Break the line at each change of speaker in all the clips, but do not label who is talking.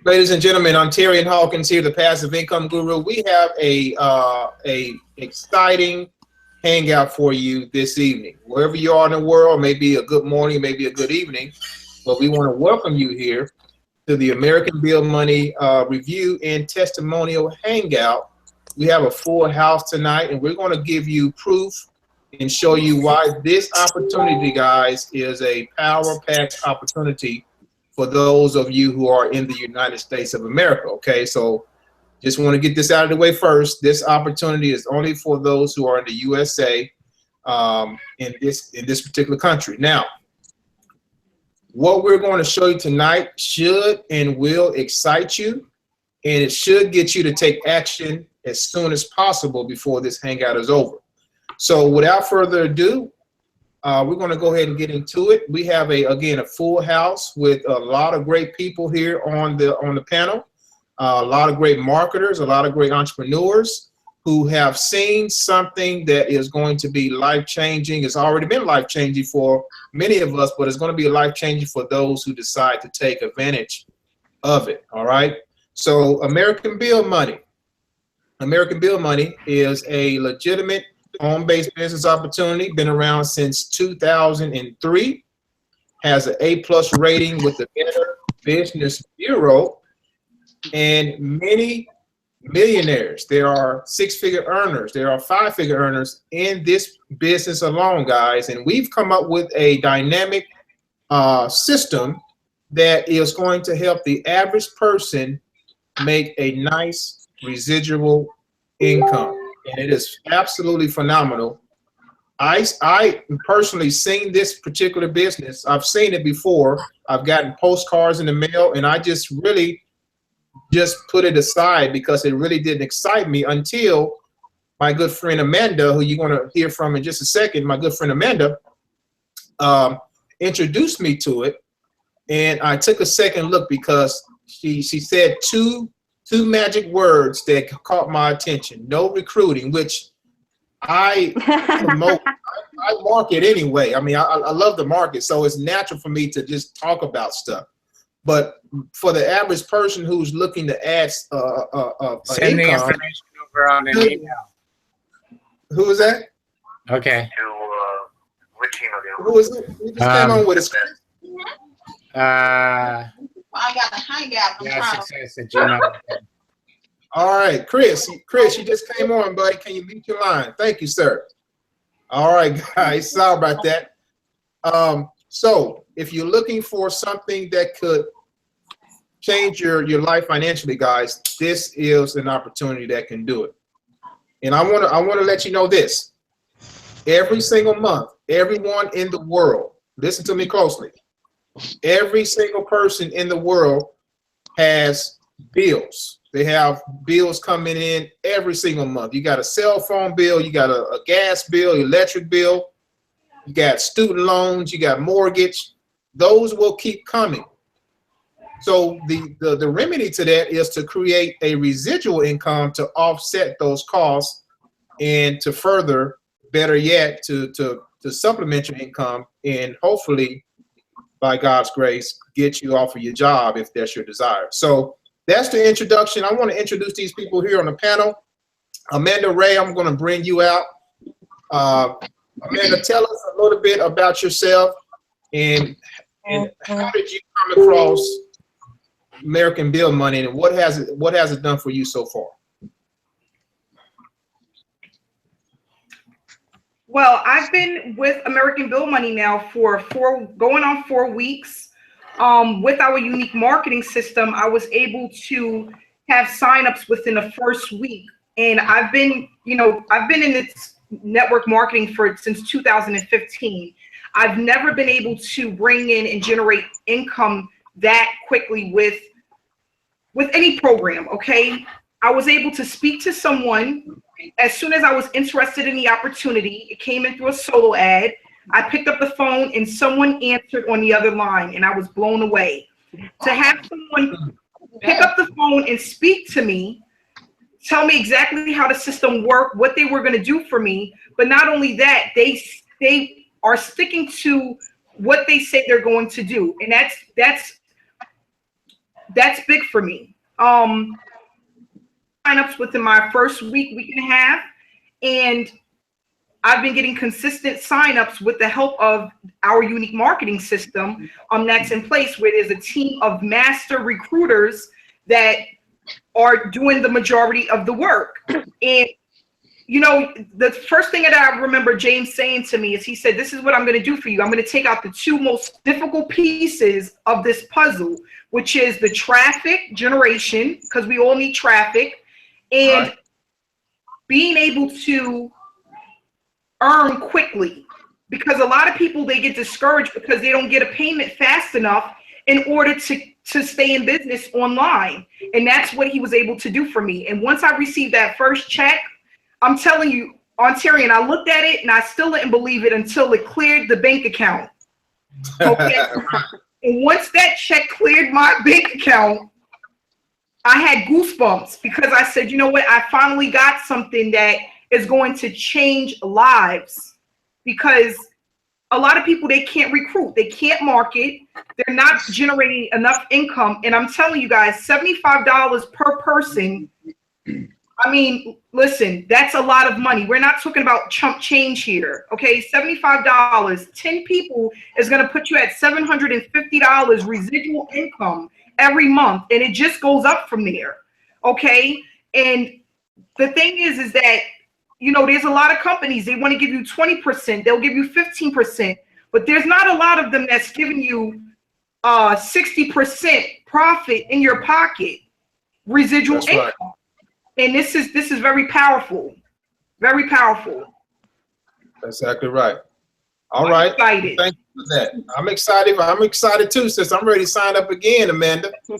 Ladies and gentlemen, Ontarian Hawkins here, the Passive Income Guru. We have a exciting hangout for you this evening. Wherever you are in the world, maybe a good morning, maybe a good evening, but we want to welcome you here to the American Bill Money Review and Testimonial Hangout. We have a full house tonight, and we're going to give you proof and show you why this opportunity, guys, is a power-packed opportunity for those of you who are in the United States of America, okay? So just want to get this out of the way first. This opportunity is only for those who are in the USA in this particular country. Now, what we're going to show you tonight should and will excite you, and it should get you to take action as soon as possible before this hangout is over. So without further ado, we're going to go ahead and get into it. We have again a full house with a lot of great people here on the panel, a lot of great marketers, a lot of great entrepreneurs who have seen something that is going to be life-changing. It's already been life-changing for many of us, but it's going to be life-changing for those who decide to take advantage of it. All right. So American Bill Money. American Bill Money is a legitimate home-based business opportunity, been around since 2003, has an A+ rating with the Better Business Bureau, and many millionaires. There are six-figure earners, there are five-figure earners in this business alone, guys, and we've come up with a dynamic system that is going to help the average person make a nice residual income. And it is absolutely phenomenal. I personally seen this particular business. I've seen it before. I've gotten postcards in the mail, and I just really just put it aside because it really didn't excite me until my good friend Amanda, who you're going to hear from in just a second, my good friend Amanda introduced me to it. And I took a second look because she said two magic words that caught my attention. No recruiting, which I promote. I market anyway. I mean, I love the market, so it's natural for me to just talk about stuff. But for the average person who's looking to add
send the
income,
information over on an email.
Who is that?
Okay.
Which email?
Who is it? Who just came on with us?
I got a hangout.
Yeah, success at Gmail.
All right, Chris, you just came on, buddy. Can you mute your line? Thank you, sir. All right, guys, sorry about that. So if you're looking for something that could change your life financially, guys, this is an opportunity that can do it. And I want to let you know this. Every single month, everyone in the world, listen to me closely. Every single person in the world has bills. They have bills coming in every single month. You got a cell phone bill, you got a gas bill, electric bill, you got student loans, you got mortgage. Those will keep coming. So the remedy to that is to create a residual income to offset those costs and to further, better yet, to supplement your income and hopefully, by God's grace, get you off of your job if that's your desire. So that's the introduction. I want to introduce these people here on the panel. Amanda Ray, I'm going to bring you out. Amanda, tell us a little bit about yourself and how did you come across American Bill Money and what has it done for you so far?
Well, I've been with American Bill Money now for going on 4 weeks. With our unique marketing system, I was able to have signups within the first week. And I've been in this network marketing since 2015. I've never been able to bring in and generate income that quickly with any program, okay? I was able to speak to someone as soon as I was interested in the opportunity. It came in through a solo ad. I picked up the phone and someone answered on the other line and I was blown away. To have someone pick up the phone and speak to me, tell me exactly how the system worked, what they were going to do for me, but not only that, they are sticking to what they say they're going to do. And that's that's big for me. Signups within my first week and a half, and I've been getting consistent signups with the help of our unique marketing system that's in place, where there's a team of master recruiters that are doing the majority of the work. And you know, the first thing that I remember James saying to me is, he said, this is what I'm going to do for you. I'm going to take out the two most difficult pieces of this puzzle, which is the traffic generation, because we all need traffic, and being able to earn quickly. Because a lot of people, they get discouraged because they don't get a payment fast enough in order to stay in business online. And that's what he was able to do for me. And once I received that first check, I'm telling you, Ontarian, I looked at it and I still didn't believe it until it cleared the bank account. Okay. And once that check cleared my bank account, I had goosebumps, because I said, you know what? I finally got something that is going to change lives. Because a lot of people, they can't recruit, they can't market, they're not generating enough income. And I'm telling you guys, $75 per person. I mean, listen, that's a lot of money. We're not talking about chump change here, okay? $75, 10 people is going to put you at $750 residual income every month, and it just goes up from there, okay? And the thing is that, you know, there's a lot of companies, they want to give you 20%, they'll give you 15%, but there's not a lot of them that's giving you 60% profit in your pocket, residual
That's
income.
right.
And this is very powerful, very powerful.
That's exactly right. All right.
Excited.
Thank you for that. I'm excited. I'm excited too, sis. I'm ready to sign up again, Amanda. we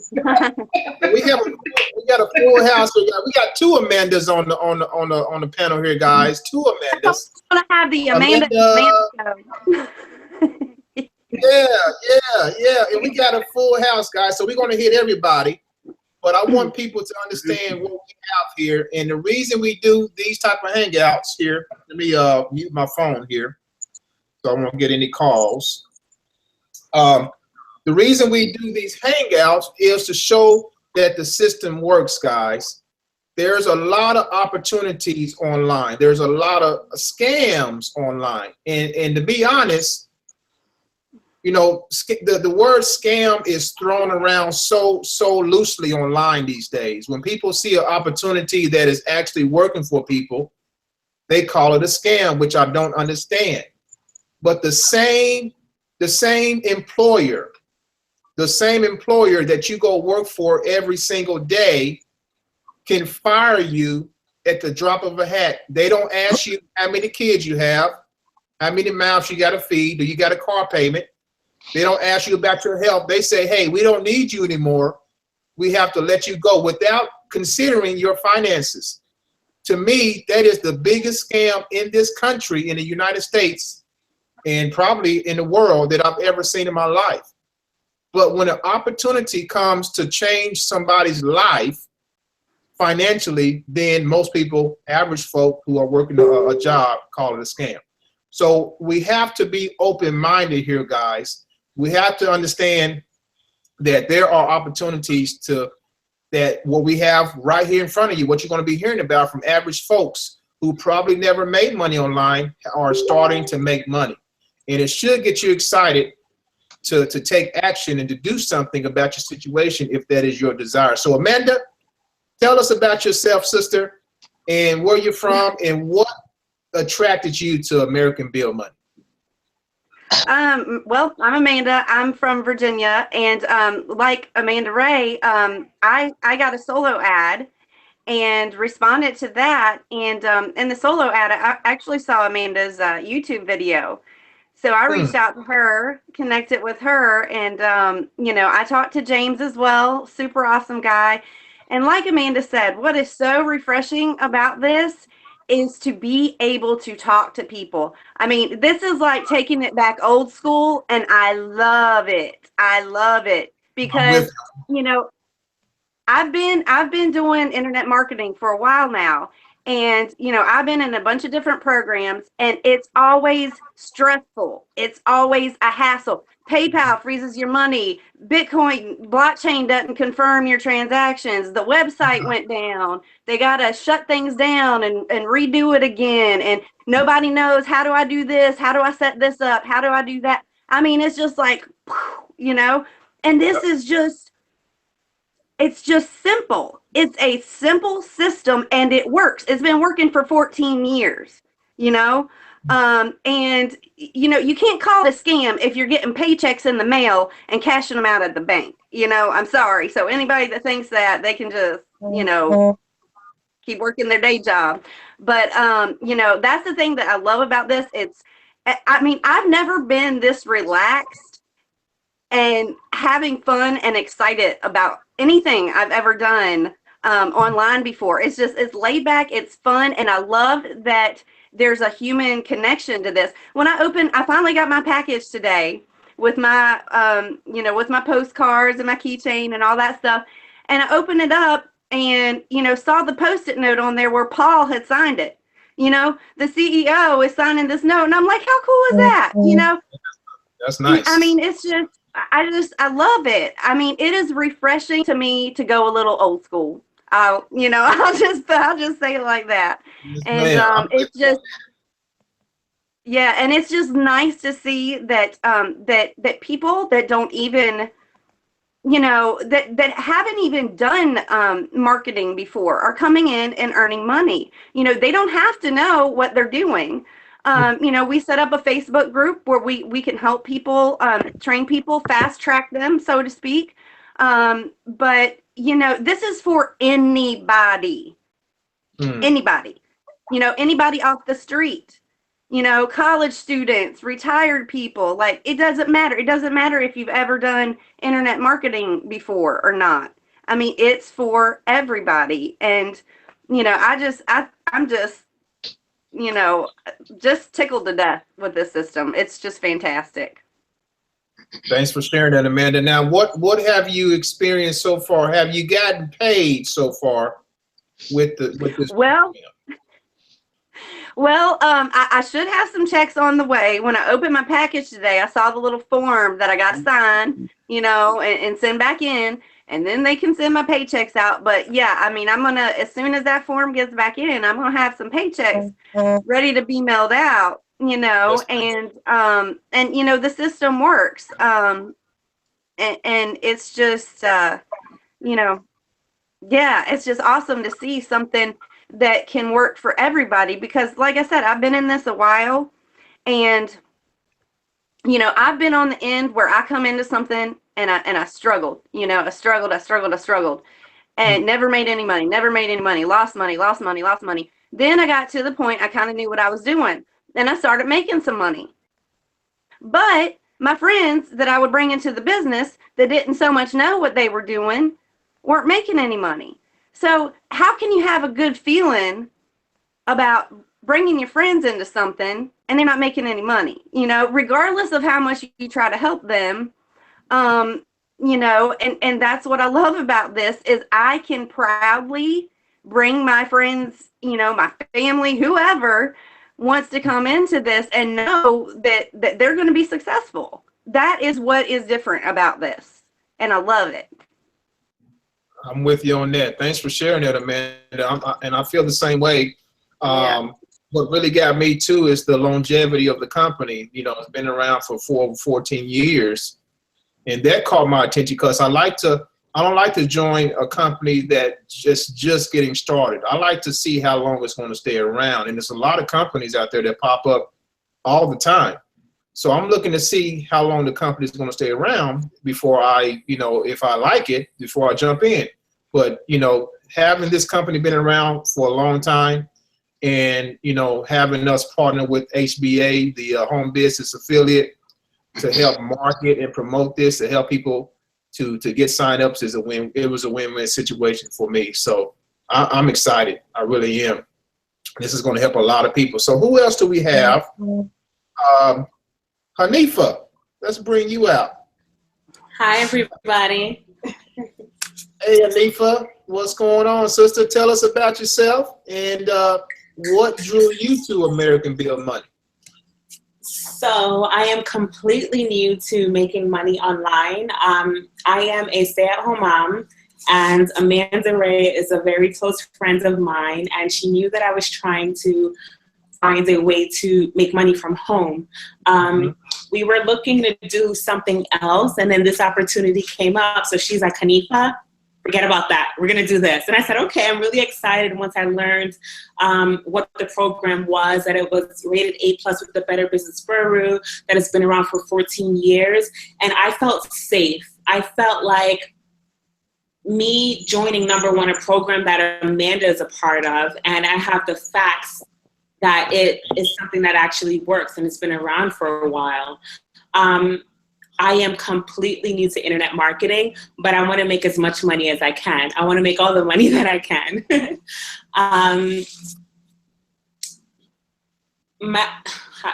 got a full house. We got two Amandas on the panel here, guys. Two Amandas.
I want to have the Amanda show.
Yeah. And we got a full house, guys. So we're going to hit everybody. But I want people to understand what we have here. And the reason we do these type of hangouts here, let me mute my phone here so I won't get any calls. The reason we do these hangouts is to show that the system works, guys. There's a lot of opportunities online. There's a lot of scams online. And to be honest, you know, the word scam is thrown around so loosely online these days. When people see an opportunity that is actually working for people, they call it a scam, which I don't understand. But the same employer that you go work for every single day can fire you at the drop of a hat. They don't ask you how many kids you have, how many mouths you got to feed, do you got a car payment. They don't ask you about your health. They say, hey, we don't need you anymore. We have to let you go without considering your finances. To me, that is the biggest scam in this country, in the United States, and probably in the world that I've ever seen in my life. But when an opportunity comes to change somebody's life financially, then most people, average folk who are working a job, call it a scam. So we have to be open-minded here, guys. We have to understand that there are opportunities that what we have right here in front of you, what you're going to be hearing about from average folks who probably never made money online are starting to make money. And it should get you excited to take action and to do something about your situation if that is your desire. So Amanda, tell us about yourself, sister, and where you're from and what attracted you to American Bill Money.
Well, I'm Amanda. I'm from Virginia, and like Amanda Ray, I got a solo ad and responded to that. And in the solo ad, I actually saw Amanda's YouTube video. So I reached out to her, connected with her, and you know, I talked to James as well. Super awesome guy. And like Amanda said, what is so refreshing about this is to be able to talk to people. I mean, this is like taking it back old school, and I love it. I love it because, you know, I've been doing internet marketing for a while now, And, you know, I've been in a bunch of different programs and it's always stressful. It's always a hassle. PayPal freezes your money. Bitcoin blockchain doesn't confirm your transactions. The website went down. They got to shut things down and redo it again. And nobody knows, how do I do this? How do I set this up? How do I do that? I mean, it's just like, you know, and this is just, it's just simple. It's a simple system and it works. It's been working for 14 years, you know? And, you know, you can't call it a scam if you're getting paychecks in the mail and cashing them out at the bank. You know, I'm sorry. So anybody that thinks that, they can just, you know, keep working their day job. But, you know, that's the thing that I love about this. It's, I mean, I've never been this relaxed and having fun and excited about anything I've ever done online before. It's just, it's laid back, it's fun, and I love that there's a human connection to this. When I finally got my package today with my, you know, with my postcards and my keychain and all that stuff, and I opened it up and, you know, saw the Post-it note on there where Paul had signed it. You know, the CEO is signing this note, and I'm like, how cool is that? You know,
that's nice.
I mean, it's just, I love it. I mean, it is refreshing to me to go a little old school. You know, I'll just say it like that. And it's just, yeah, and it's just nice to see that that people that don't even, you know, that haven't even done marketing before are coming in and earning money. You know, they don't have to know what they're doing. You know, we set up a Facebook group where we can help people, train people, fast track them, so to speak. But, you know, this is for anybody, anybody, you know, anybody off the street, you know, college students, retired people, like, it doesn't matter. It doesn't matter if you've ever done internet marketing before or not. I mean, it's for everybody. And, you know, I'm just, you know, just tickled to death with this system. It's just fantastic.
Thanks for sharing that, Amanda. Now, what have you experienced so far? Have you gotten paid so far with this?
Well, I should have some checks on the way. When I opened my package today, I saw the little form that I got to sign, you know, and send back in, and then they can send my paychecks out. But yeah, I mean, I'm gonna, as soon as that form gets back in, I'm gonna have some paychecks ready to be mailed out, you know, and you know, the system works. And it's just, you know, yeah, it's just awesome to see something that can work for everybody, because like I said, I've been in this a while, and you know, I've been on the end where I come into something and I struggled, you know, I struggled and never made any money, lost money. Then I got to the point I kind of knew what I was doing, and I started making some money. But my friends that I would bring into the business that didn't so much know what they were doing weren't making any money. So how can you have a good feeling about bringing your friends into something and they're not making any money, you know, regardless of how much you try to help them? You know, and that's what I love about this, is I can proudly bring my friends, you know, my family, whoever wants to come into this and know that they're going to be successful. That is what is different about this. And I love it.
I'm with you on that. Thanks for sharing that, Amanda. And I feel the same way. What really got me too is the longevity of the company. You know, it's been around for 14 years, and that caught my attention because I don't like to join a company that just getting started. I like to see how long it's going to stay around, and there's a lot of companies out there that pop up all the time. So I'm looking to see how long the company is going to stay around before I, you know, if I like it, before I jump in. But, you know, having this company been around for a long time, and, you know, having us partner with HBA, the home business affiliate, to help market and promote this, to help people to get signups is a win. It was a win-win situation for me. So I'm excited. I really am. This is going to help a lot of people. So who else do we have? Hanifa, let's bring you out.
Hi, everybody.
Hey, Anifa, what's going on, sister? Tell us about yourself and what drew you to American Build Money?
So I am completely new to making money online. I am a stay-at-home mom, and Amanda Ray is a very close friend of mine, and she knew that I was trying to find a way to make money from home. We were looking to do something else, and then this opportunity came up. So she's like, Hanifa, forget about that. We're going to do this. And I said, okay, I'm really excited once I learned what the program was, that it was rated A+ with the Better Business Bureau, that it's been around for 14 years. And I felt safe. I felt like me joining, number one, a program that Amanda is a part of, and I have the facts that it is something that actually works and it's been around for a while. I am completely new to internet marketing, but I want to make as much money as I can. I want to make all the money that I can.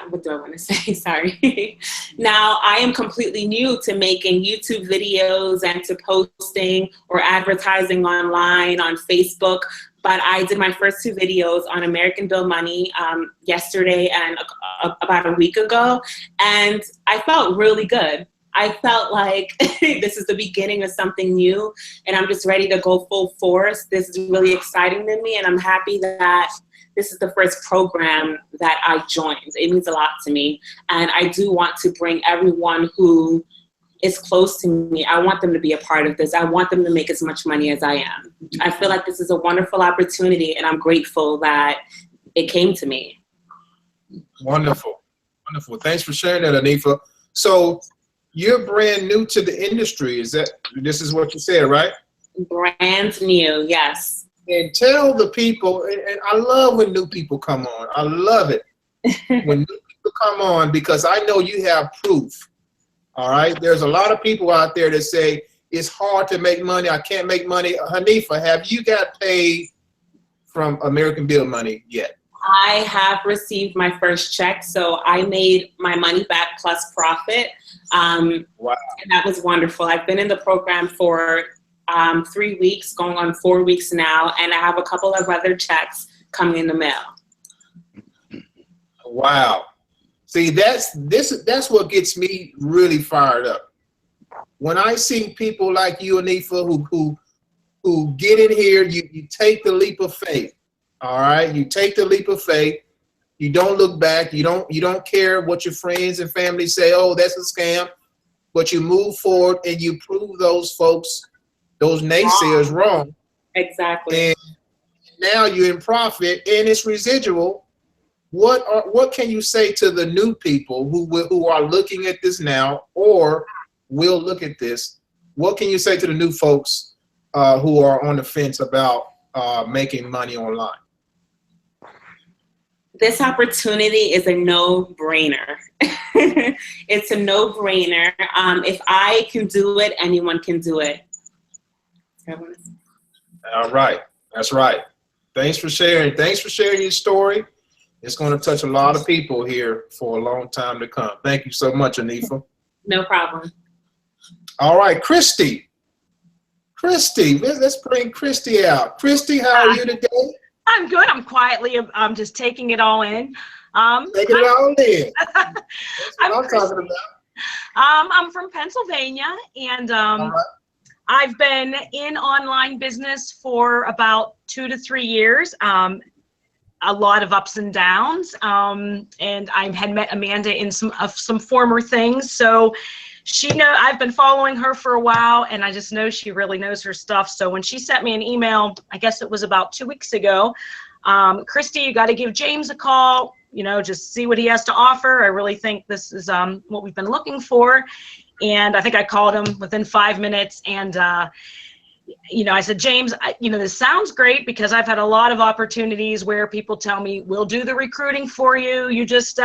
What do I want to say? Sorry. Now, I am completely new to making YouTube videos and to posting or advertising online on Facebook. But I did my first 2 videos on American Build Money yesterday and about a week ago, and I felt really good. I felt like this is the beginning of something new, and I'm just ready to go full force. This is really exciting to me, and I'm happy that this is the first program that I joined. It means a lot to me, and I do want to bring everyone who is close to me. I want them to be a part of this. I want them to make as much money as I am. I feel like this is a wonderful opportunity, and I'm grateful that it came to me.
Wonderful. Wonderful. Thanks for sharing that, Anifa. So you're brand new to the industry. This is what you said, right?
Brand new, yes.
And tell the people, and I love when new people come on. I love it when new people come on, because I know you have proof. All right. There's a lot of people out there that say it's hard to make money. I can't make money. Hanifa, have you got paid from American Build Money yet?
I have received my first check, so I made my money back plus profit. Wow. And that was wonderful. I've been in the program for 3 weeks, going on 4 weeks now, and I have a couple of other checks coming in the mail.
Wow. See, that's what gets me really fired up. When I see people like you, Anifa, who get in here, you take the leap of faith. All right, you take the leap of faith. You don't look back. You don't care what your friends and family say. Oh, that's a scam. But you move forward and you prove those folks, those naysayers, wrong.
Exactly.
And now you're in profit, and it's residual. What can you say to the new people who are looking at this now or will look at this? What can you say to the new folks who are on the fence about making money online?
This opportunity is a no-brainer. It's a no-brainer. If I can do it, anyone can do it.
All right. That's right. Thanks for sharing. Thanks for sharing your story. It's going to touch a lot of people here for a long time to come. Thank you so much, Anifa.
No problem.
All right, Christy. Christy, let's bring Christy out. Christy, how are you today?
I'm good. I'm quietly, I'm just taking it all in.
Taking it all in. That's what I'm talking about.
I'm from Pennsylvania, and
All right.
I've been in online business for about 2 to 3 years. A lot of ups and downs, and I had met Amanda in some former things. So I've been following her for a while, and I just know she really knows her stuff. So when she sent me an email, I guess it was about 2 weeks ago, Christy, you got to give James a call, just see what he has to offer. I really think this is what we've been looking for. And I think I called him within 5 minutes, and I said, James, this sounds great, because I've had a lot of opportunities where people tell me, we'll do the recruiting for you. You just,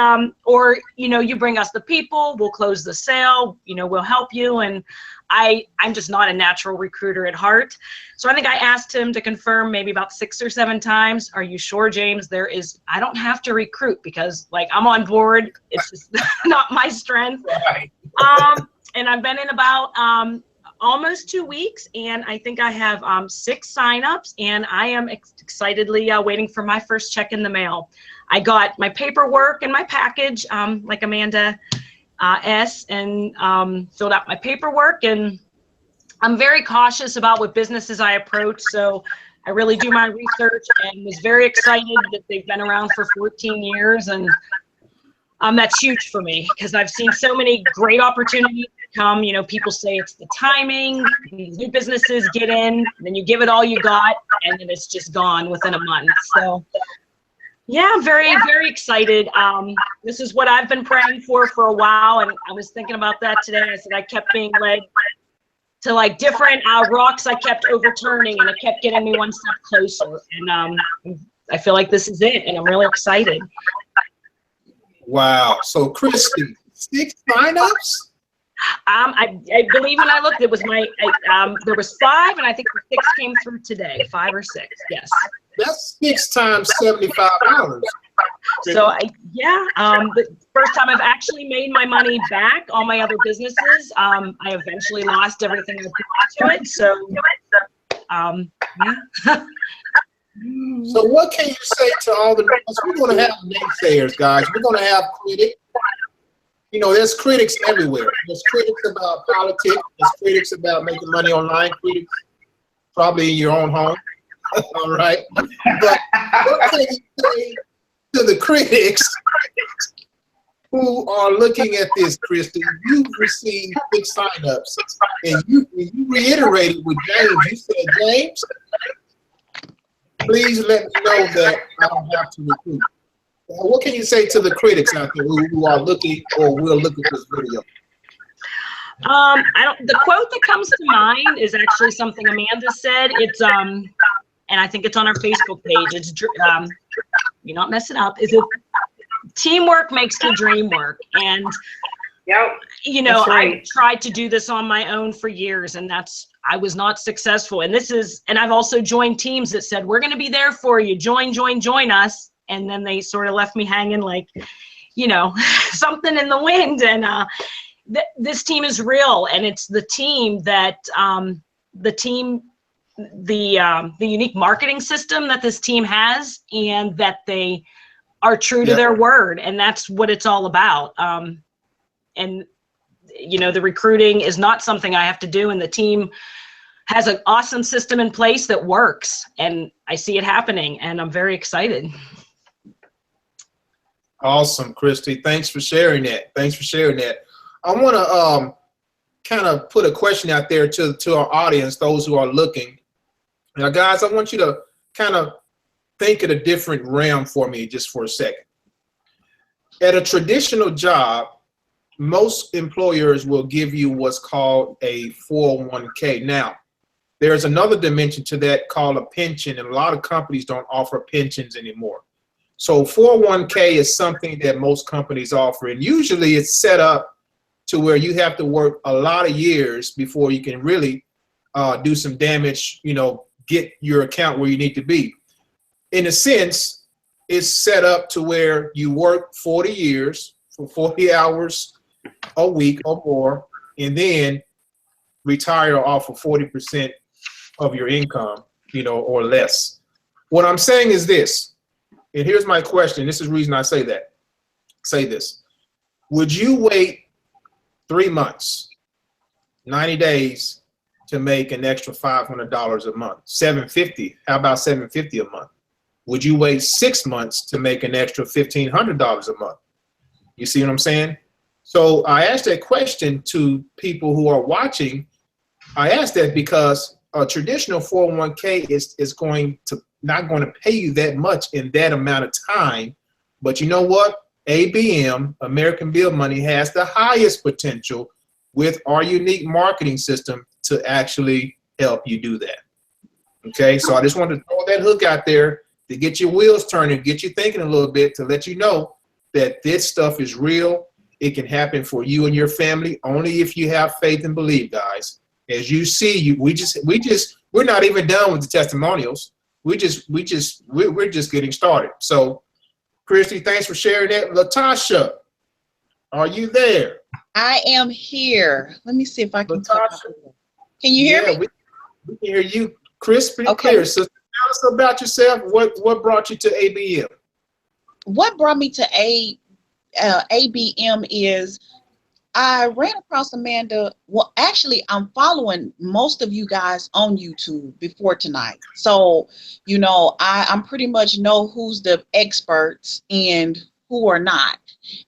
or, you bring us the people, we'll close the sale, we'll help you. And I'm just not a natural recruiter at heart. So I think I asked him to confirm maybe about 6 or 7 times. Are you sure, James, I don't have to recruit, because I'm on board. It's just not my strength.
Right.
And I've been in about, almost 2 weeks, and I think I have 6 signups, and I am excitedly waiting for my first check in the mail. I got my paperwork and my package, like Amanda S, and filled out my paperwork, and I'm very cautious about what businesses I approach, so I really do my research and was very excited that they've been around for 14 years, and that's huge for me because I've seen so many great opportunities come. You know, people say it's the timing, these new businesses get in, then you give it all you got, and then it's just gone within a month. So yeah, I'm very, very excited. This is what I've been praying for a while, and I was thinking about that today. I said I kept being led to like different rocks I kept overturning, and it kept getting me one step closer. And I feel like this is it, and I'm really excited.
Wow. So Christy, 6 signups?
I believe when I looked, it was there was 5, and I think the 6 came through today. 5 or 6, yes.
That's 6 times $75.
So the first time I've actually made my money back. All my other businesses, I eventually lost everything I put into it. So yeah.
So what can you say to all the, we're going to have naysayers, guys. We're going to have critics. You know, there's critics everywhere. There's critics about politics. There's critics about making money online. Critics probably in your own home. All right. But what can you say to the critics who are looking at this, Christy? You've received 6 signups, and you reiterated with James. You said, James, please let me know that I don't have to recruit. What can you say to the critics out there who are looking or will look at this video?
The quote that comes to mind is actually something Amanda said. It's and I think it's on our Facebook page. It's you not mess it up. Is it teamwork makes the dream work? And you know, right. I tried to do this on my own for years, and I was not successful. And I've also joined teams that said, we're going to be there for you. Join us. And then they sort of left me hanging like, you know, something in the wind. And this team is real. And it's the team that, the unique marketing system that this team has, and that they are true to their word. And that's what it's all about. And, you know, the recruiting is not something I have to do, and the team has an awesome system in place that works, and I see it happening, and I'm very excited.
Awesome, Christy. Thanks for sharing that. I want to kind of put a question out there to our audience, those who are looking. Now, guys, I want you to kind of think in a different realm for me just for a second. At a traditional job, most employers will give you what's called a 401k. Now, there's another dimension to that called a pension, and a lot of companies don't offer pensions anymore. So 401k is something that most companies offer, and usually it's set up to where you have to work a lot of years before you can really do some damage, you know, get your account where you need to be. In a sense, it's set up to where you work 40 years for 40 hours a week or more, and then retire off of 40% of your income, you know, or less. What I'm saying is this, and here's my question. This is the reason I say this. Would you wait 3 months, 90 days to make an extra $500 a month? $750. How about $750 a month? Would you wait 6 months to make an extra $1,500 a month? You see what I'm saying? So I asked that question to people who are watching. I asked that because a traditional 401k is not going to pay you that much in that amount of time. But you know what? ABM, American Bill Money, has the highest potential with our unique marketing system to actually help you do that. Okay, so I just wanted to throw that hook out there to get your wheels turning, get you thinking a little bit, to let you know that this stuff is real. It can happen for you and your family only if you have faith and believe, guys. As you see, we're not even done with the testimonials. We're just getting started. So, Christy, thanks for sharing that. Latasha, are you there?
I am here. Let me see if I can.
Latasha,
Can you hear me?
We can hear you crisp and
Okay.
clear. So tell us about yourself. What brought you to ABM?
What brought me to ABM is I ran across Amanda. Well, actually, I'm following most of you guys on YouTube before tonight. So, you know, I'm pretty much know who's the experts and who are not.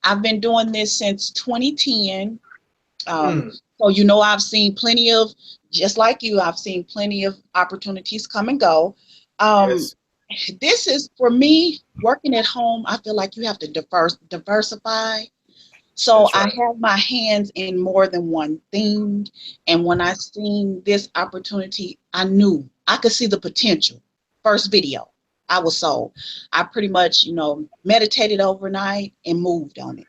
I've been doing this since 2010. So, you know, I've seen plenty of, just like you, I've seen plenty of opportunities come and go.
Yes.
This is, for me, working at home, I feel like you have to diversify. So
That's right.
I have my hands in more than one thing. And when I seen this opportunity, I knew I could see the potential. First video, I was sold. I pretty much, you know, meditated overnight and moved on it.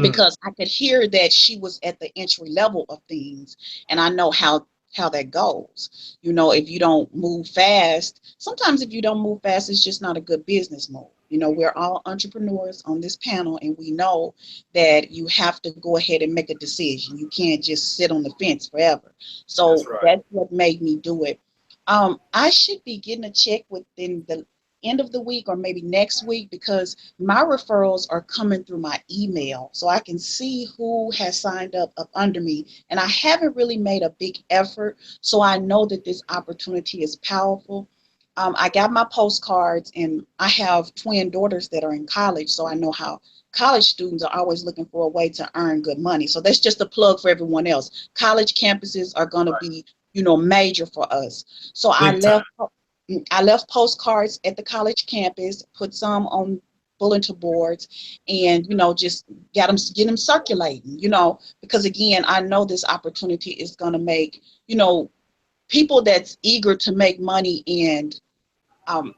Because I could hear that she was at the entry level of things. And I know how that goes. You know, if you don't move fast, sometimes if you don't move fast, it's just not a good business move. You know, we're all entrepreneurs on this panel, and we know that you have to go ahead and make a decision. You can't just sit on the fence forever. So that's what made me do it. I should be getting a check within the end of the week or maybe next week, because my referrals are coming through my email, so I can see who has signed up under me. And I haven't really made a big effort, so I know that this opportunity is powerful. I got my postcards, and I have twin daughters that are in college, so I know how college students are always looking for a way to earn good money. So that's just a plug for everyone else. College campuses are going to be, you know, major for us. So I left postcards at the college campus, put some on bulletin boards, and, you know, just get them circulating, you know, because again, I know this opportunity is going to make, you know, people that's eager to make money and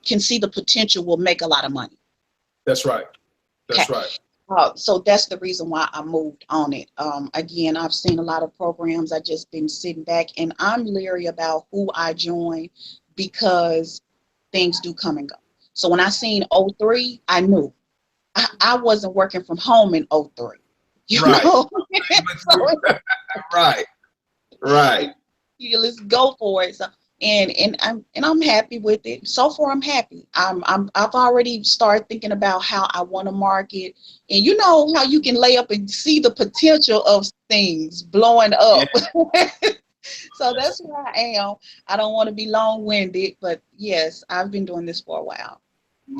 can see the potential will make a lot of money.
That's right. That's right.
So that's the reason why I moved on it. Again, I've seen a lot of programs. I just been sitting back, and I'm leery about who I join, because things do come and go. So when I seen 03, I knew I wasn't working from home in 03. You know?
Right.
Yeah, let's go for it. So, and I'm happy with it. So far, I'm happy. I've already started thinking about how I want to market, and you know how you can lay up and see the potential of things blowing up. Yeah. So that's where I am. I don't want to be long-winded, but yes, I've been doing this for a while.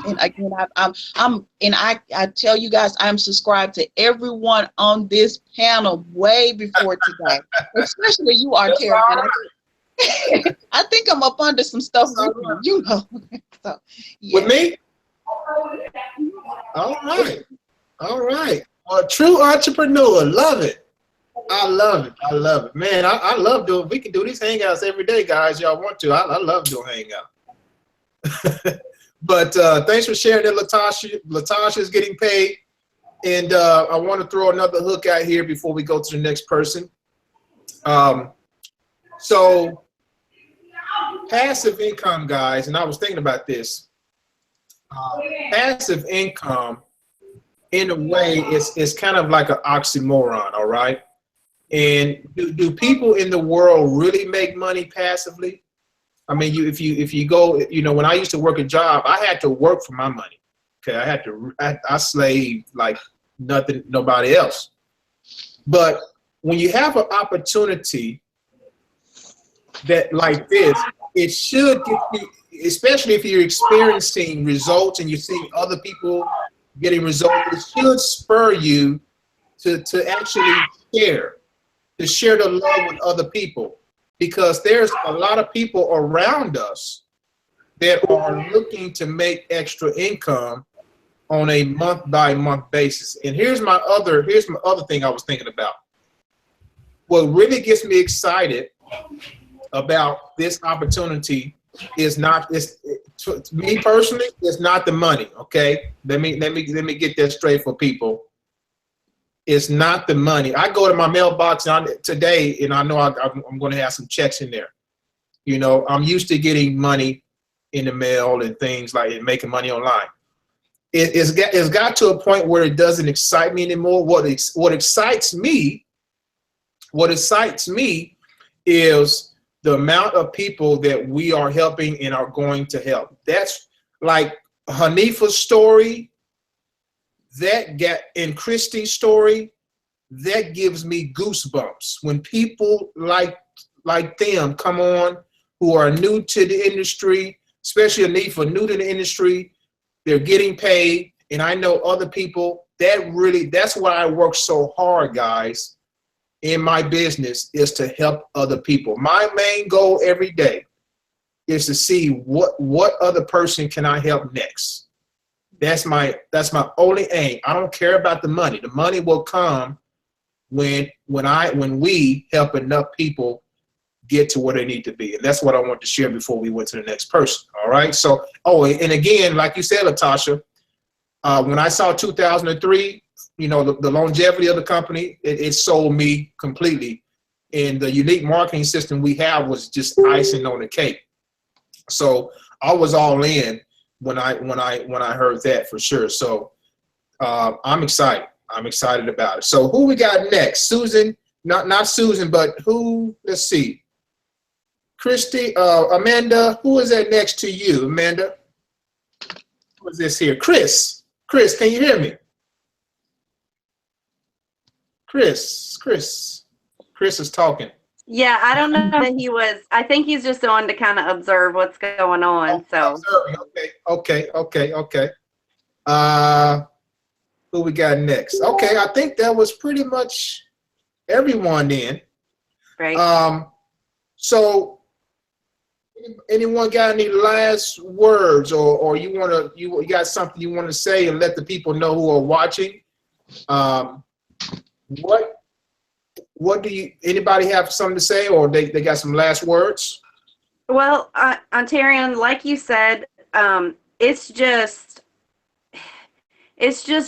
And again, I tell you guys, I'm subscribed to everyone on this panel way before today, especially you, Ontarian. I think I'm up under some stuff with you, know. So, yeah.
With me? All right. Well, true entrepreneur, love it. I love it. Man, I love doing, we can do these hangouts every day, guys. Y'all want to. I love doing hangout. But thanks for sharing that, Latasha. Latasha is getting paid. And I want to throw another hook out here before we go to the next person. So passive income, guys, and I was thinking about this. Passive income, in a way, is kind of like an oxymoron, all right? And do people in the world really make money passively? I mean, if you go, you know, when I used to work a job, I had to work for my money. Okay, I slaved like nobody else. But when you have an opportunity that like this, it should get you, especially if you're experiencing results and you're seeing other people getting results, it should spur you to actually share the love with other people, because there's a lot of people around us that are looking to make extra income on a month-by-month basis. And here's my other thing I was thinking about. What really gets me excited about this opportunity is me personally, it's not the money. Okay, let me get that straight for people. It's not the money. I go to my mailbox today, and I know I'm going to have some checks in there. You know, I'm used to getting money in the mail and things like it, making money online. It's got to a point where it doesn't excite me anymore. What excites me is the amount of people that we are helping and are going to help. That's like Hanifa's story, and Christy's story, that gives me goosebumps. When people like them come on who are new to the industry, especially Hanifa, new to the industry, they're getting paid. And I know other people, that's why I work so hard, guys, in my business, is to help other people. My main goal every day is to see what other person can I help next. That's my only aim. I don't care about the money. The money will come when we help enough people get to where they need to be. And that's what I want to share before we went to the next person. All right. So, and again, like you said, Latasha, when I saw 2003, you know, the longevity of the company, it sold me completely. And the unique marketing system we have was just icing on the cake. So I was all in when I heard that, for sure. So I'm excited. I'm excited about it. So who we got next? Susan, not Susan, but who? Let's see. Christy, Amanda, who is that next to you, Amanda? Who is this here? Chris, can you hear me? Chris is talking.
Yeah, I don't know that he was. I think he's just on to kind of observe what's going on. So.
Okay. Who we got next? Okay, I think that was pretty much everyone then.
Right.
So anyone got any last words, or you got something you want to say and let the people know who are watching? What do anybody have something to say, or they got some last words?
Well, Ontarian, like you said, it's just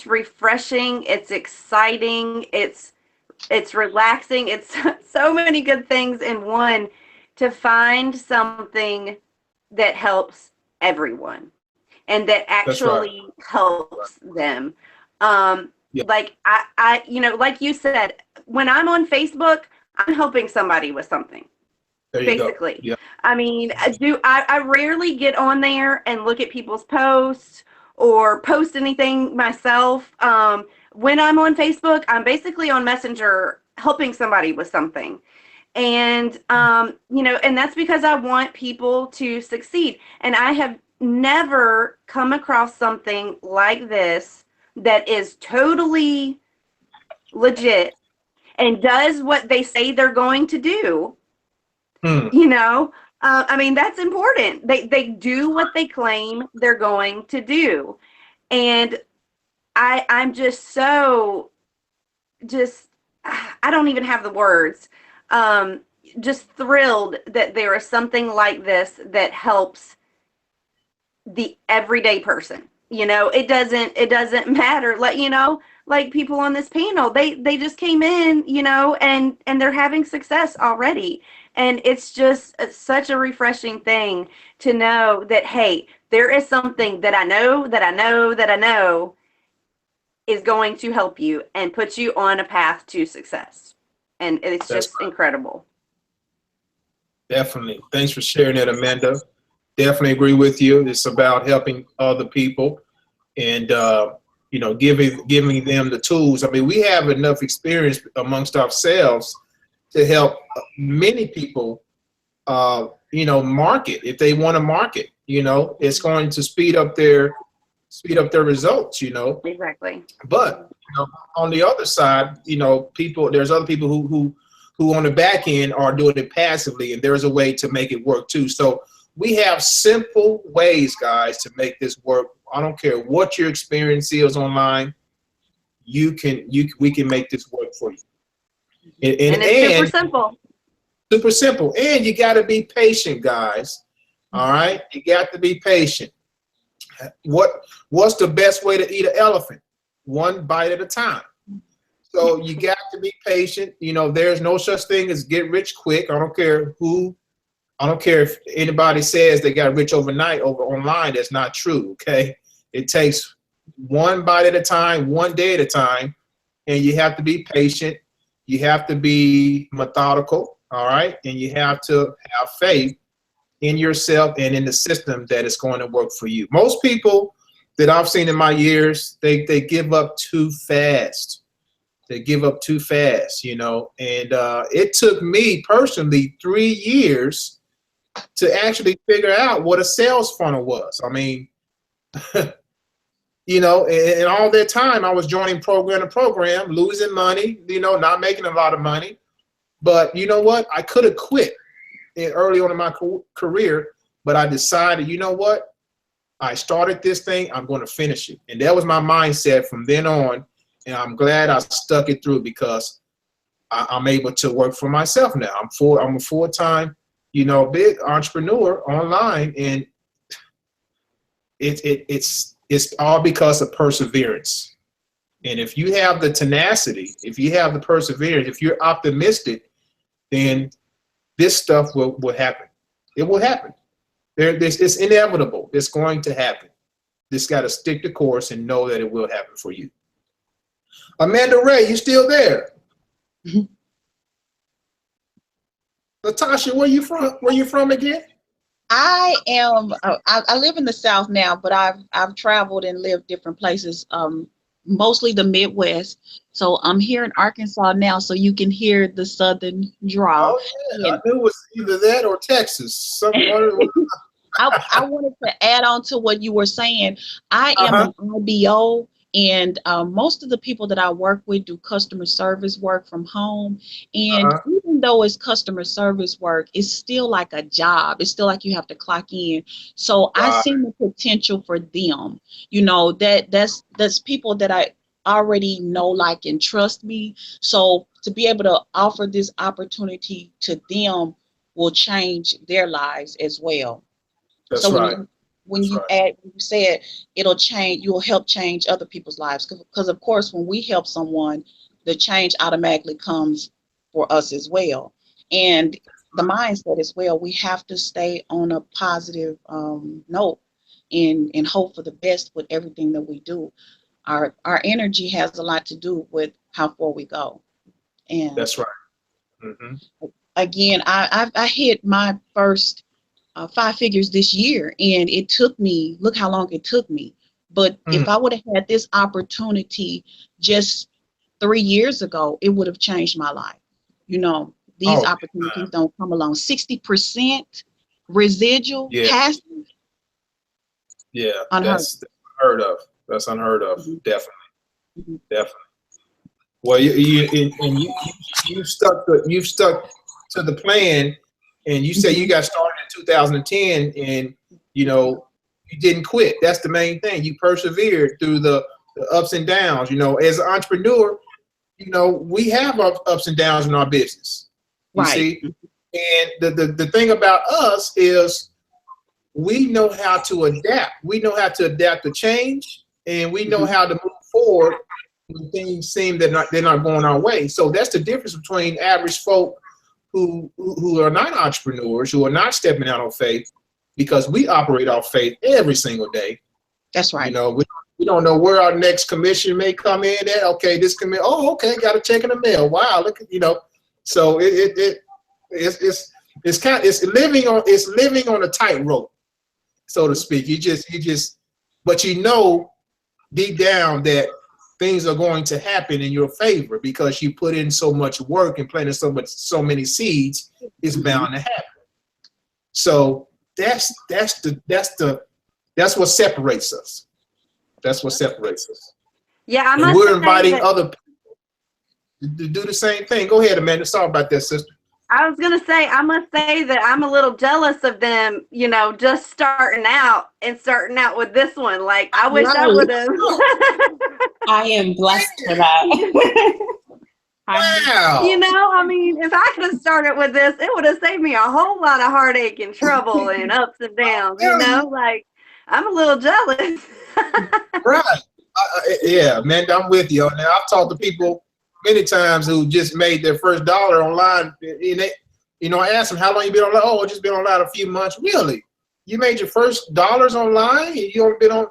refreshing. It's exciting. It's relaxing. It's so many good things in one, to find something that helps everyone and that actually helps them.
Yeah.
Like I, like you said, when I'm on Facebook, I'm helping somebody with something.
There you
Basically.
go. Yeah.
I mean, I rarely get on there and look at people's posts or post anything myself. When I'm on Facebook, I'm basically on Messenger helping somebody with something. And, and that's because I want people to succeed. And I have never come across something like this that is totally legit and does what they say they're going to do. I mean, that's important. They do what they claim they're going to do. And I'm just so, I don't even have the words. Just thrilled that there is something like this that helps the everyday person. It doesn't matter. Like people on this panel, they just came in, and they're having success already. And it's just such a refreshing thing to know that, hey, there is something that I know is going to help you and put you on a path to success. And it's just incredible.
Definitely. Thanks for sharing that, Amanda. Definitely agree with you. It's about helping other people and, giving them the tools. I mean, we have enough experience amongst ourselves to help many people, market. If they want to market, it's going to speed up their results,
Exactly.
But on the other side, there's other people who on the back end are doing it passively, and there's a way to make it work too. So we have simple ways, guys, to make this work. I don't care what your experience is online. We can make this work for you. And
it's super simple.
Super simple. And you got to be patient, guys. All right? You got to be patient. What's the best way to eat an elephant? One bite at a time. So you got to be patient. There's no such thing as get rich quick. I don't care if anybody says they got rich overnight over online. That's not true, okay? It takes one bite at a time, one day at a time, and you have to be patient. You have to be methodical. all right? And you have to have faith in yourself and in the system that is going to work for you. Most people that I've seen in my years, they give up too fast. They give up too fast, you know, and it took me personally 3 years to actually figure out what a sales funnel was. I mean, you know, and all that time I was joining program to program, losing money, you know, not making a lot of money. But you know what? I could have quit early on in my career, but I decided, you know what? I started this thing, I'm going to finish it. And that was my mindset from then on. And I'm glad I stuck it through because I'm able to work for myself now. I'm a full-time, you know, big entrepreneur online, and it's all because of perseverance. And if you have the tenacity, if you have the perseverance, if you're optimistic, then this stuff will happen. It will happen. It's inevitable. It's going to happen. Just got to stick the course and know that it will happen for you. Amanda Ray, you still there? Latasha, where you from? Where you from again?
I am. I live in the South now, but I've traveled and lived different places. Mostly the Midwest. So I'm here in Arkansas now, so you can hear the Southern drawl.
Oh yeah, I knew it was either that or Texas.
I wanted to add on to what you were saying. I am an IBO, and most of the people that I work with do customer service work from home. And even though it's customer service work, it's still like a job. It's still like you have to clock in. So I see the potential for them. You know, that's people that I already know, like, and trust me. So to be able to offer this opportunity to them will change their lives as well.
That's
so
right.
When you said it'll change, you'll help change other people's lives. Because of course, when we help someone, the change automatically comes for us as well. And the mindset as well, we have to stay on a positive note and hope for the best with everything that we do. Our energy has a lot to do with how far we go. And
that's right. Mm-hmm.
Again, I hit my first 5 figures this year, and it took me, look how long it took me. But if I would have had this opportunity just 3 years ago, it would have changed my life. You know, these opportunities don't come along. 60% residual passive.
Yeah, that's unheard of. That's unheard of. Definitely. Definitely. Well, you've stuck to the plan. And you say you got started in 2010, and you know you didn't quit. That's the main thing. You persevered through the ups and downs. You know, as an entrepreneur, you know we have our ups and downs in our business. You see, and the thing about us is we know how to adapt. We know how to adapt to change, and we know how to move forward when things seem they're not going our way. So that's the difference between average folk who are not entrepreneurs, who are not stepping out on faith, because we operate off faith every single day.
That's right.
You know, we don't know where our next commission may come in at. Okay, this commission. Oh, okay, got a check in the mail. Wow, look at, you know. So it's living on a tightrope, so to speak. You just, but you know, deep down that things are going to happen in your favor because you put in so much work and planted so many seeds. It's bound to happen. So that's what separates us. That's what separates us.
Yeah,
and we're inviting other people to do the same thing. Go ahead, Amanda. Sorry about that, sister.
I was going to say, I must say that I'm a little jealous of them, you know, just starting out with this one. Like, I wish I would have.
I am blessed for that.
Wow.
You know, I mean, if I could have started with this, it would have saved me a whole lot of heartache and trouble and ups and downs, you know? Like, I'm a little jealous.
Right. Yeah, man, I'm with you on that. I've talked to people many times who just made their first dollar online. And they, you know, I asked them, how long you been online? Oh, just been online a few months. Really? You made your first dollars online? You haven't been on?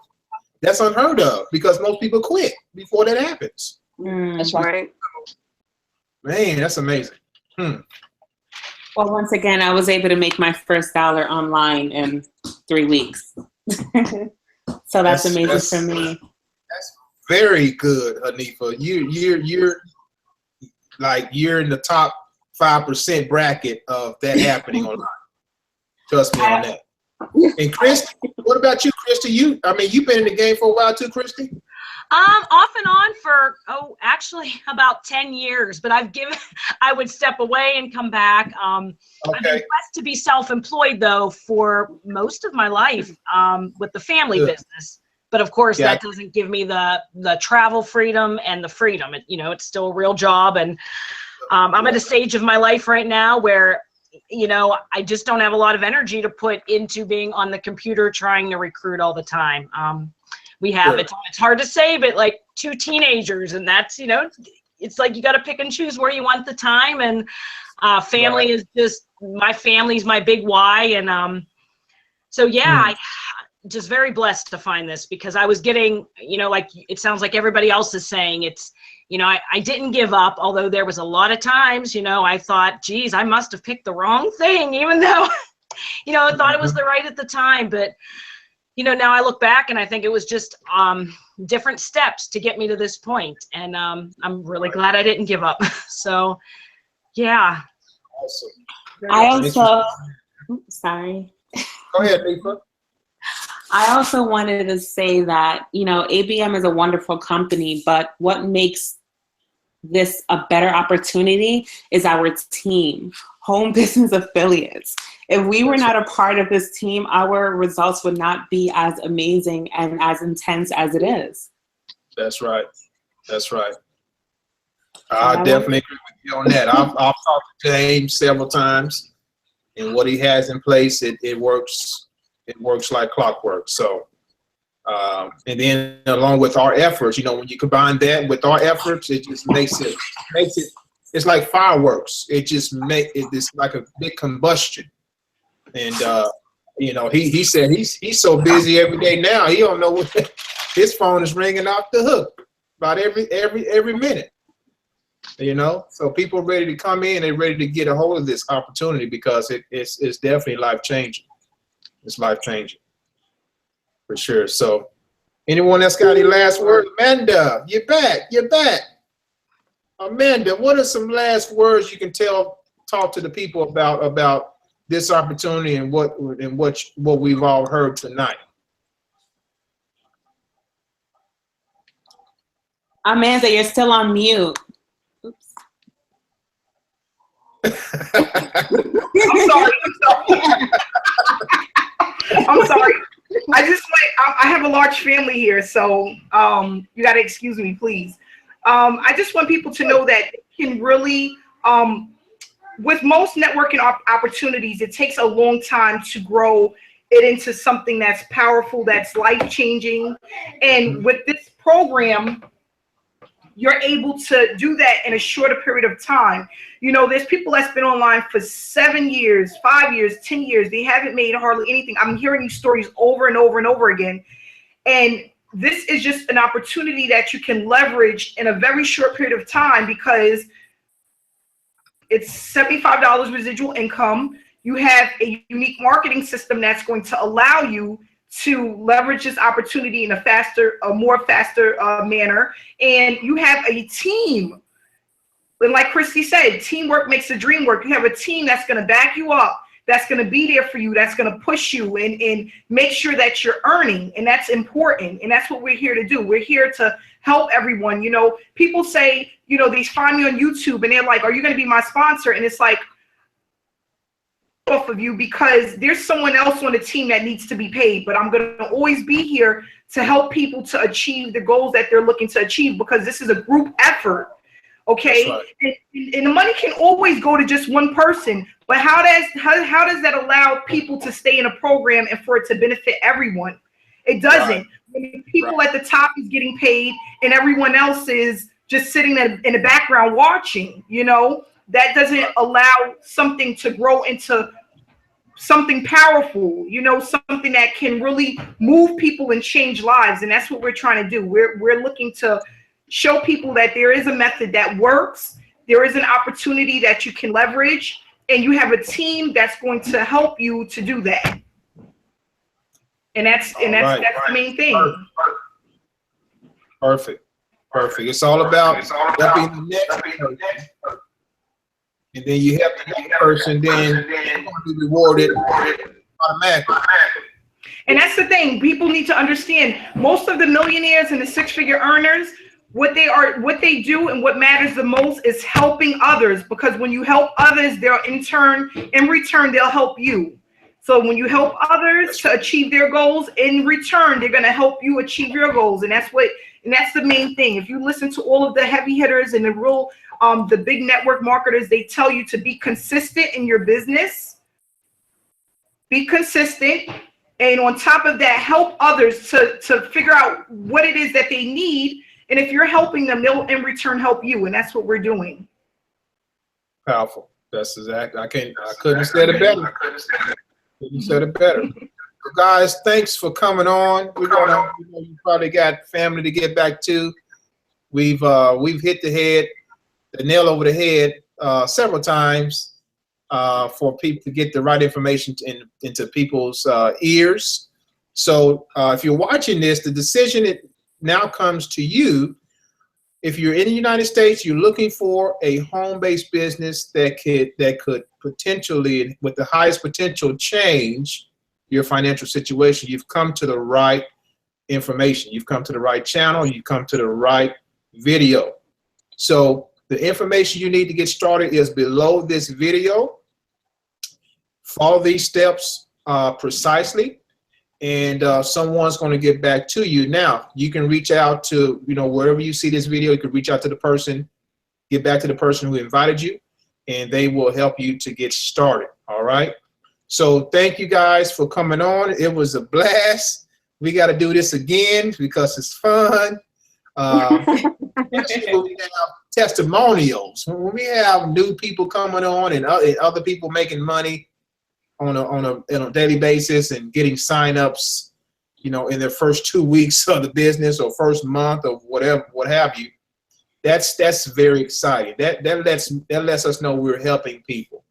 That's unheard of because most people quit before that happens.
That's right.
Man, that's amazing.
Well, once again, I was able to make my first dollar online in 3 weeks. So that's amazing for me.
That's very good, Hanifa. You're in the top 5% bracket of that happening online. Trust me on that. And Christy, what about you, Christy? You've been in the game for a while too, Christy?
Off and on for, actually about 10 years, but I would step away and come back. I've been blessed to be self-employed though for most of my life, with the family business. But of course that doesn't give me the travel freedom and the freedom. It's still a real job. And I'm at a stage of my life right now where, I just don't have a lot of energy to put into being on the computer trying to recruit all the time. We have, it's hard to say, but like 2 teenagers, and that's, it's like you got to pick and choose where you want the time. And family is just, my family's my big why. And so, yeah, I just very blessed to find this, because I was getting, like it sounds like everybody else is saying, it's, I didn't give up, although there was a lot of times, I thought, geez, I must have picked the wrong thing, even though, I thought it was the right at the time. But now I look back and I think it was just different steps to get me to this point. And I'm really glad I didn't give up. So, yeah.
Awesome.
I also, sorry.
Go ahead, Nifa.
I also wanted to say that, ABM is a wonderful company, but what makes this a better opportunity is our team, home business affiliates. If we were not a part of this team, our results would not be as amazing and as intense as it is.
That's right. That's right. I definitely agree with you on that. I've talked to James several times, and what he has in place, it works. It works like clockwork. So, and then along with our efforts, when you combine that with our efforts, it just makes it. It's like fireworks. It's like a big combustion. And he said he's so busy every day now, he don't know what his phone is ringing off the hook about every minute. So people are ready to come in, they're ready to get a hold of this opportunity, because it's definitely life changing. It's life changing for sure. So anyone else got any last words? Amanda, you're back. Amanda, what are some last words you can talk to the people about this opportunity and what we've all heard tonight?
Amanda, you're still on mute. Oops.
I'm sorry. I have a large family here, so you got to excuse me, please. I just want people to know that it can really, with most networking opportunities, it takes a long time to grow it into something that's powerful, that's life-changing. And with this program, you're able to do that in a shorter period of time. There's people that's been online for 7 years, 5 years, 10 years. They haven't made hardly anything. I'm hearing these stories over and over and over again. And this is just an opportunity that you can leverage in a very short period of time, because it's $75 residual income. You have a unique marketing system that's going to allow you to leverage this opportunity in a more faster manner. And you have a team. And like Christy said, teamwork makes the dream work. You have a team that's going to back you up, that's going to be there for you, that's going to push you and make sure that you're earning. And that's important. And that's what we're here to do. We're here to help everyone. People say, they find me on YouTube and they're like, are you going to be my sponsor? And it's like, off of you, because there's someone else on the team that needs to be paid, but I'm going to always be here to help people to achieve the goals that they're looking to achieve, because this is a group effort. Okay. Right. And the money can always go to just one person, but how does that allow people to stay in a program and for it to benefit everyone? It doesn't. Right. When people at the top is getting paid and everyone else is just sitting in the background watching, that doesn't allow something to grow into something powerful, something that can really move people and change lives. And that's what we're trying to do. We're looking to show people that there is a method that works. There is an opportunity that you can leverage. and you have a team that's going to help you to do that. And that's
Right.
the main thing.
Perfect. It's all about helping the next person. And then you help the next person, then you're going to be rewarded automatically.
And that's the thing. People need to understand, most of the millionaires and the six-figure earners, what they do and what matters the most is helping others, because when you help others, they'll in return, they'll help you. So when you help others to achieve their goals, in return, they're going to help you achieve your goals. And that's the main thing. If you listen to all of the heavy hitters and the big network marketers, they tell you to be consistent in your business. Be consistent. And on top of that, help others to figure out what it is that they need. And if you're helping them, they'll in return help you. And that's what we're doing.
Powerful. That's exactly. I couldn't have said it better. You said it better. So guys, thanks for coming on. You probably got family to get back to. We've hit the nail over the head several times for people to get the right information into people's ears. So if you're watching this, the decision now comes to you. If you're in the United States, you're looking for a home-based business that could potentially, with the highest potential, change your financial situation. You've come to the right information. You've come to the right channel. You've come to the right video. So the information you need to get started is below this video. Follow these steps precisely, and someone's going to get back to you. Now, you can reach out to, wherever you see this video, you can reach out to the person, get back to the person who invited you, and they will help you to get started. All right. So thank you guys for coming on. It was a blast. We got to do this again because it's fun. Especially when we have testimonials, when we have new people coming on and other people making money on a daily basis and getting signups, in their first 2 weeks of the business or first month or whatever, what have you. That's very exciting. That lets us know we're helping people,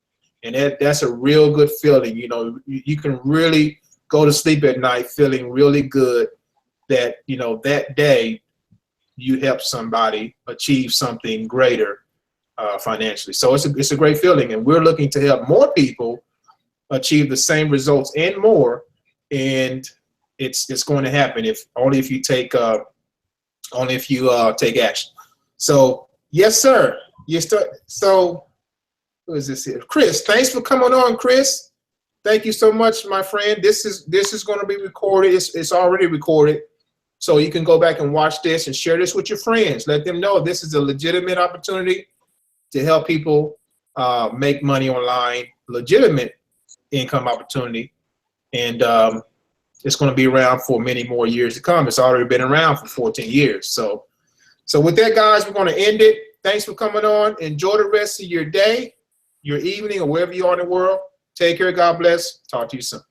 and that's a real good feeling. You can really go to sleep at night feeling really good that that day you help somebody achieve something greater financially. So it's a great feeling, and we're looking to help more people achieve the same results and more, and it's going to happen if you take action. So yes, sir. So who is this here? Chris, thanks for coming on, Chris. Thank you so much, my friend. This is going to be recorded. It's already recorded, so you can go back and watch this and share this with your friends. Let them know this is a legitimate opportunity to help people make money online, legitimate income opportunity, and it's going to be around for many more years to come. It's already been around for 14 years. So with that, guys, we're going to end it. Thanks for coming on. Enjoy the rest of your day, your evening, or wherever you are in the world. Take care. God bless. Talk to you soon.